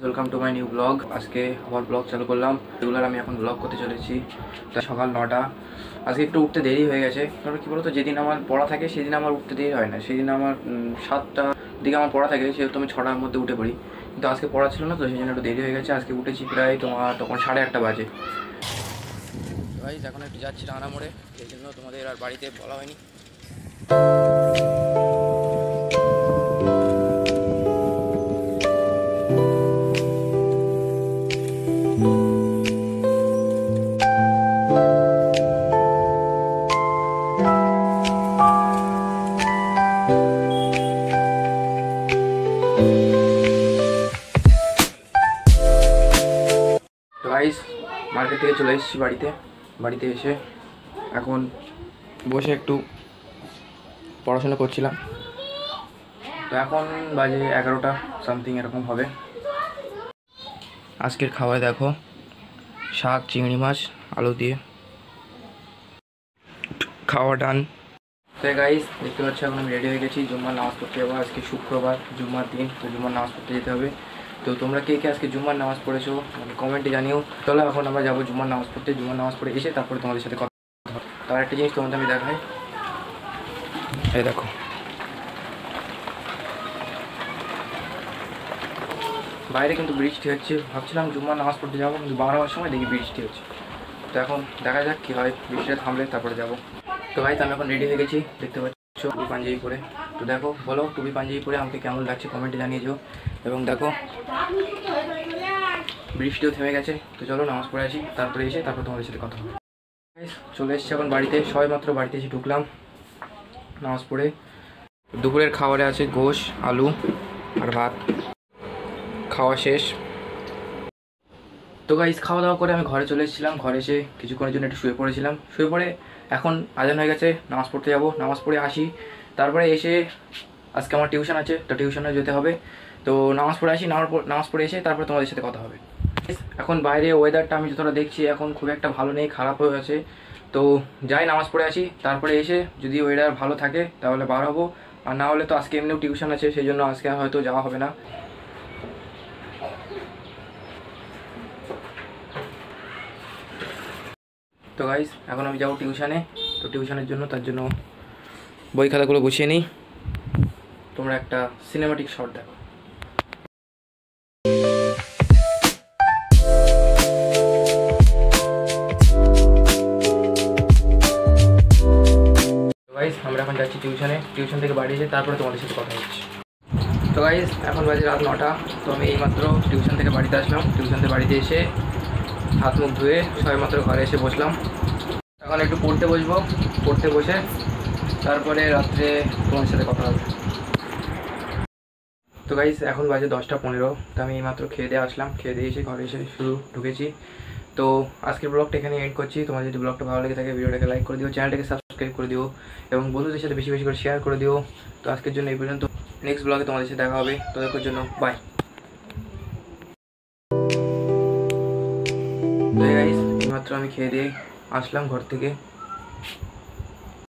Welcome to my new blog. আজকে আবার blog চালু করলাম। রেগুলার আমি এখন ব্লগ করতে চলেছি। তাই সকাল 9টা। আজকে একটু উঠতে দেরি হয়ে গেছে, কারণ কী বলতো, যেদিন আমার পড়া থাকে সেদিন আমার উঠতে দেরি হয় না। সেদিন আমার 7টার দিকে আমার পড়া থাকে, সেহেতু আমি 6টার মধ্যে উঠে পড়ি। কিন্তু আজকে পড়া ছিল না, তো সেই জন্য একটু দেরি হয়ে গেছে। আজকে উঠেছি প্রায় তখন 8:30 বাজে। ভাই এখন একটু যাচ্ছি রানা মোড়ে, সেই জন্য তোমাদের আর বাড়িতে বলা হয়নি। তো গাইস, মার্কেট থেকে চলে এসেছি বাড়িতে এসে এখন বসে একটু পড়াশোনা করছিলাম। তো এখন বাজে 11টা সামথিং এরকম হবে। আজকের খাবার দেখো, শাক, চিংড়ি মাছ, আলু দিয়ে খাওয়া ডান। তো গাইস, দেখতে পাচ্ছি এখন আমি রেডি হয়ে গেছি, জুম্মার নামাজ পড়তে যাবো। আজকে শুক্রবার, জুম্মার দিন, তো জুম্মার নামাজ পড়তে যেতে হবে। তো তোমরা কে কে আজকে জুম্মার নামাজ পড়েছো মানে কমেন্টে জানিও। চলো এখন আমরা যাবো জুম্মার নামাজ পড়তে। জুম্মার নামাজ পড়ে এসে তারপরে তোমাদের সাথে কথা হবে। তার একটা জিনিস তোমাদের আমি দেখাই, এই দেখো। বাইরে কিন্তু বৃষ্টি হচ্ছে। ভাবছিলাম জুম্মার নামাজ পড়তে যাবো, কিন্তু বারোটার সময় দেখি বৃষ্টি হচ্ছে। তো এখন দেখা যাক কী হয়, বৃষ্টিটা থামলে তারপরে যাবো। তো ভাই, আমি এখন রেডি হয়ে গেছি, দেখতে পাচ্ছ টুপি পাঞ্জাবি পরে। তো দেখো, বলো টুপি পাঞ্জাবি পরে আমাকে কেমন লাগছে কমেন্টে জানিয়েছো। এবং দেখো বৃষ্টিও থেমে গেছে। তো চলো নামাজ পড়ে আসি, তারপরে এসে তারপর তোমাদের সাথে কথা হবে। চলে এসেছি এখন বাড়িতে, সবাই মাত্র বাড়িতে এসে ঢুকলাম নামাজ পড়ে। দুপুরের খাবারে আছে গোশ, আলু আর ভাত। খাওয়া শেষ। তো গাইস, খাওয়া দাওয়া করে আমি ঘরে চলে এসেছিলাম। ঘরে এসে কিছুক্ষণের জন্য একটু শুয়ে পড়েছিলাম। শুয়ে পড়ে এখন আজান হয়ে গেছে, নামাজ পড়তে যাব। নামাজ পড়ে আসি, তারপরে এসে আজকে আমার টিউশন আছে, তো টিউশনে যেতে হবে। তো নামাজ পড়ে আসি, নামাজ পড়ে এসে তারপরে তোমাদের সাথে কথা হবে। এখন বাইরে ওয়েদারটা আমি যতটা দেখছি এখন খুব একটা ভালো নেই, খারাপ হয়ে আছে। তো যাই নামাজ পড়ে আসি, তারপরে এসে যদি ওয়েদার ভালো থাকে তাহলে বার হবো, আর না হলে তো আজকে এমনিও টিউশন আছে, সেই জন্য আজকে হয়তো যাওয়া হবে না। তো গাইস, এখন আমি যাবো টিউশনে। তো টিউশনের জন্য তার জন্য বই খাতাগুলো গুছিয়ে নিই। তোমরা একটা সিনেমাটিক শট দেখো। গাইস, আমরা এখন যাচ্ছি টিউশনে। টিউশন থেকে বাড়ি এসে তারপরে তোমাদের সাথে কথা হচ্ছে। তো গাইস, এখন বাজে রাত 9টা। তো আমি এইমাত্র টিউশন থেকে বাড়িতে আসলাম। টিউশন থেকে বাড়িতে এসে হাত মুখ ধুয়ে সবেমাত্র ঘরে এসে বসলাম। এখন একটু পড়তে বসবো, পড়তে বসে তারপরে রাত্রে তোমার সাথে কথা হবে। তো গাইস, এখন বাজে 10টা 15। তো আমি এইমাত্র খেয়ে দিয়ে আসলাম, খেয়ে দিয়ে এসে ঘরে এসে শুরু ঢুকেছি। তো আজকের ব্লগটা এখানে এন্ড করছি। তোমার যদি ব্লগটা ভালো লেগে থাকে ভিডিওটাকে লাইক করে দিও, চ্যানেলটাকে সাবস্ক্রাইব করে দিও এবং বন্ধুদের সাথে বেশি বেশি করে শেয়ার করে দিও। তো আজকের জন্য এই পর্যন্ত। নেক্সট ব্লগে তোমাদের সাথে দেখা হবে। তোদের জন্য বাই। তো গাইস, এইমাত্র আমি খেয়ে দিয়ে আসলাম ঘর থেকে।